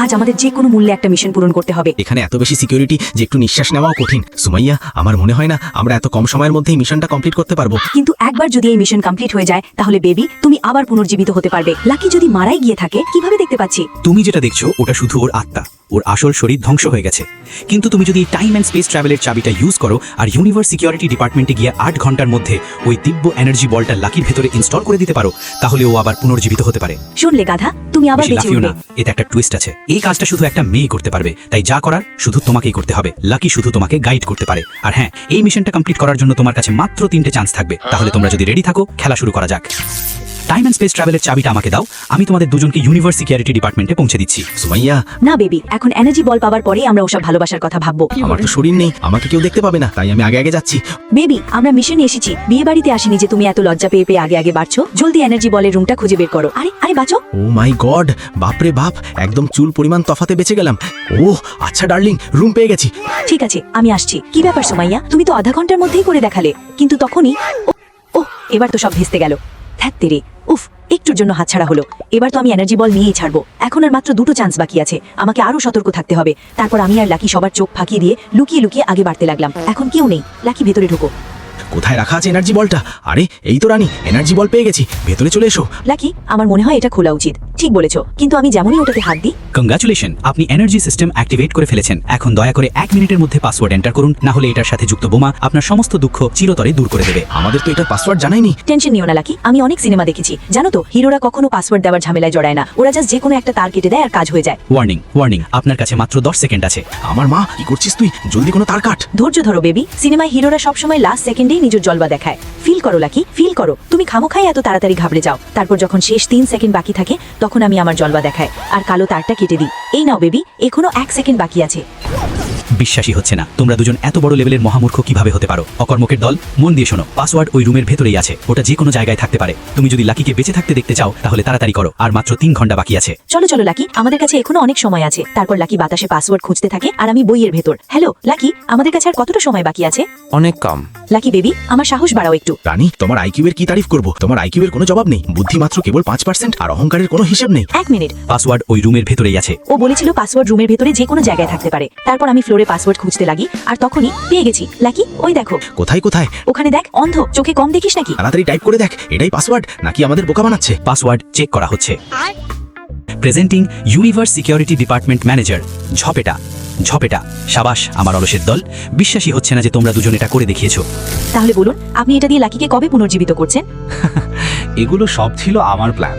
আজ আমাদের যে কোনো মূল্যে একটা মিশন পূরণ করতে হবে। এখানে এত বেশি সিকিউরিটি যে একটু নিঃশ্বাস নেওয়াও কঠিন। সুমাইয়া, আমার মনে হয় না আমরা এত কম সময়ের মধ্যেই মিশনটা কমপ্লিট করতে পারবো। কিন্তু একবার যদি এই মিশন কমপ্লিট হয়ে যায় তাহলে বেবি তুমি আবার পুনর্জীবিত হতে পারবে। লাকি যদি মারাই গিয়ে থাকে কিভাবে দেখতে পাচ্ছি? তুমি যেটা দেখছো ওটা শুধু ওর আত্মা, ওর আসল শরীর ধ্বংস হয়ে গেছে। কিন্তু তুমি যদি টাইম অ্যান্ড স্পেস ট্রাভেলের চাবিটা ইউজ করো আর ইউনিভার্স সিকিউরিটি ডিপার্টমেন্টে গিয়ে 8 ঘন্টার মধ্যে ওই দিব্য এনার্জি বলটা লাকির ভেতরে ইনস্টল করে দিতে পারো, তাহলে ও আবার পুনর্জীবিত হতে পারে। শুনলে গাধা, তুমি আবার বেশি বেঁচে লাফিও উঠবে। না, এতে একটা টুইস্ট আছে। এই কাজটা শুধু একটা মেয়ে করতে পারবে, তাই যা করার শুধু তোমাকেই করতে হবে। লাকি শুধু তোমাকে গাইড করতে পারে। আর হ্যাঁ, এই মিশনটা কমপ্লিট করার জন্য তোমার কাছে মাত্র 3টে চান্স থাকবে। তাহলে তোমরা যদি রেডি থাকো, খেলা শুরু করা যাক। টাইম অ্যান্ড স্পেস ট্রাভেলের চাবিটা আমাকে দাও, আমি তোমাদের দুজনকে ইউনিভার্স সিকিউরিটি ডিপার্টমেন্টে পৌঁছে দিচ্ছি। সুমাইয়া, না বেবি, এখন এনার্জি বল পাওয়ার পরেই আমরা ওসব ভালোবাসার কথা ভাববো। আমার তো শরীর নেই, আমাকে কেউ দেখতে পাবে না, তাই আমি আগে আগে যাচ্ছি। বেবি, আমরা মিশনে এসেছি, বিয়ে বাড়িতে আসিনি যে তুমি এত লজ্জা পেয়ে পেয়ে আগে আগে বাড়ছো। জলদি এনার্জি বলের রুমটা খুঁজে বের করো। আরে আরে বাঁচো। ও মাই গড, বাপরে বাপ, একদম চুল পরিমাণ তফাতে বেঁচে গেলাম। ও আচ্ছা ডার্লিং, রুম পেয়ে গেছি। ঠিক আছে, আমি আসছি। কি ব্যাপার সুমাইয়া, তুমি তো আধা ঘন্টার মধ্যেই করে দেখালে, কিন্তু তখনই ও এবার তো সব ভেস্তে গেল। ধ্যাত তেরে, উফ, একটুর জন্য হাতছাড়া হলো। এবার তো আমি এনার্জি বল নিয়েই ছাড়বো। এখন আর মাত্র 2টো চান্স বাকি আছে, আমাকে আরো সতর্ক থাকতে হবে। তারপর আমি আর লাকি সবার চোখ ফাঁকিয়ে দিয়ে লুকিয়ে লুকিয়ে আগে বাড়তে লাগলাম। এখন কেউ নেই, লাকি ভেতরে ঢুকো। কোথায় রাখা আছে এনার্জি বলটা? আরে এই তো রানী, এনার্জি বল পেয়ে গেছি, ভেতরে চলে এসো। লাকি, আমার মনে হয় এটা খোলা উচিত। ঠিক বলেছো, কিন্তু আমি যেমনই ওটাতে হাত দিই। কংগ্রাচুলেশন, আপনি এনার্জি সিস্টেম অ্যাক্টিভেট করে ফেলেছেন। এখন দয়া করে 1 মিনিটের মধ্যে পাসওয়ার্ড এন্টার করুন, না হলে এটার সাথে যুক্ত বোমা আপনার সমস্ত দুঃখ চিরতরে দূর করে দেবে। আমাদের তো এটা পাসওয়ার্ড জানাইনি। টেনশন নিও না লাকি, আমি অনেক সিনেমা দেখেছি। জানো তো, হিরোরা কখনো পাসওয়ার্ড দেওয়ার ঝামেলায় জড়ায় না। ওরা জাস্ট যে কোনো একটা তার কেটে দেয় আর কাজ হয়ে যায়। ওয়ার্নিং ওয়ার্নিং, আপনার কাছে মাত্র 10 সেকেন্ড আছে। আমার মা, কি করছিস তুই? জলদি কোনো তার কাট। ধৈর্য ধরো বেবি, সিনেমায় হিরোরা সবসময় লাস্ট সেকেন্ডেই নিজের জলবা দেখায়। ফিল করো লাকি, ফিল করো। তুমি খামোখাই এত তাড়াতাড়ি ঘাবড়ে যাও। তারপর যখন শেষ 3 সেকেন্ড বাকি থাকে তখন আমি আমার জলবা দেখায় আর কালো তারটা কেটে দিই। এই নাও বেবি, এখনো 1 সেকেন্ড বাকি আছে। বিশ্বাসই হচ্ছে না, তোমরা দুজন এত বড় লেভেলের মহামূর্খ কিভাবে হতে পারো? অকর্মকের দল, মন দিয়ে শোনো, পাসওয়ার্ড ওই রুমের ভেতরেই আছে। ওটা যে কোনো জায়গায় থাকতে পারে। তুমি যদি লাকিকে বেঁচে থাকতে দেখতে চাও তাহলে তাড়াতাড়ি করো, আর মাত্র 3 ঘন্টা বাকি আছে। চলো চলো লাকি, আমাদের কাছে এখনো অনেক সময় আছে। তারপর লাকি বাতাসে পাসওয়ার্ড খুঁজতে থাকে আর আমি বইয়ের ভেতর। হ্যালো লাকি, আমাদের কাছে আর কতটা সময় বাকি আছে? অনেক কম। লাকি বেবি, আমার সাহস বাড়াও একটু। রানী, তোমার আইকিউ এর কি তারিফ করব? তোমার আইকিউ এর কোনো জবাব নেই, বুদ্ধি মাত্র কেবল 5% আর অহংকারের কোনো হিসেব নেই। 1 মিনিট। পাসওয়ার্ড ওই রুমের ভেতরেই আছে। ও বলেছিল পাসওয়ার্ড রুমের ভেতরে যে কোনো জায়গায় থাকতে পারে। তারপর আমি ফ্লোরে পাসওয়ার্ড খুঁজতে লাগি আর তখনই পেয়ে গেছি। লাকি, ওই দেখো। কোথায় কোথায়? ওখানে দেখ, অন্ধ, চোখে কম দেখিস নাকি? তাড়াতাড়ি টাইপ করে দেখ, এটাই পাসওয়ার্ড নাকি আমাদের বোকা বানাচ্ছে? পাসওয়ার্ড চেক করা হচ্ছে। Presenting universe security department manager ঝপেটা। ঝপেটা, সাবাস আমার অলসের দল। বিশ্বাসই হচ্ছে না যে তোমরা দুজন এটা করে দেখিয়েছো। তাহলে বলুন, আপনি এটা দিয়ে লাকিকে কবে পুনর্জীবিত করছেন? এগুলো সব ছিল আমার প্ল্যান।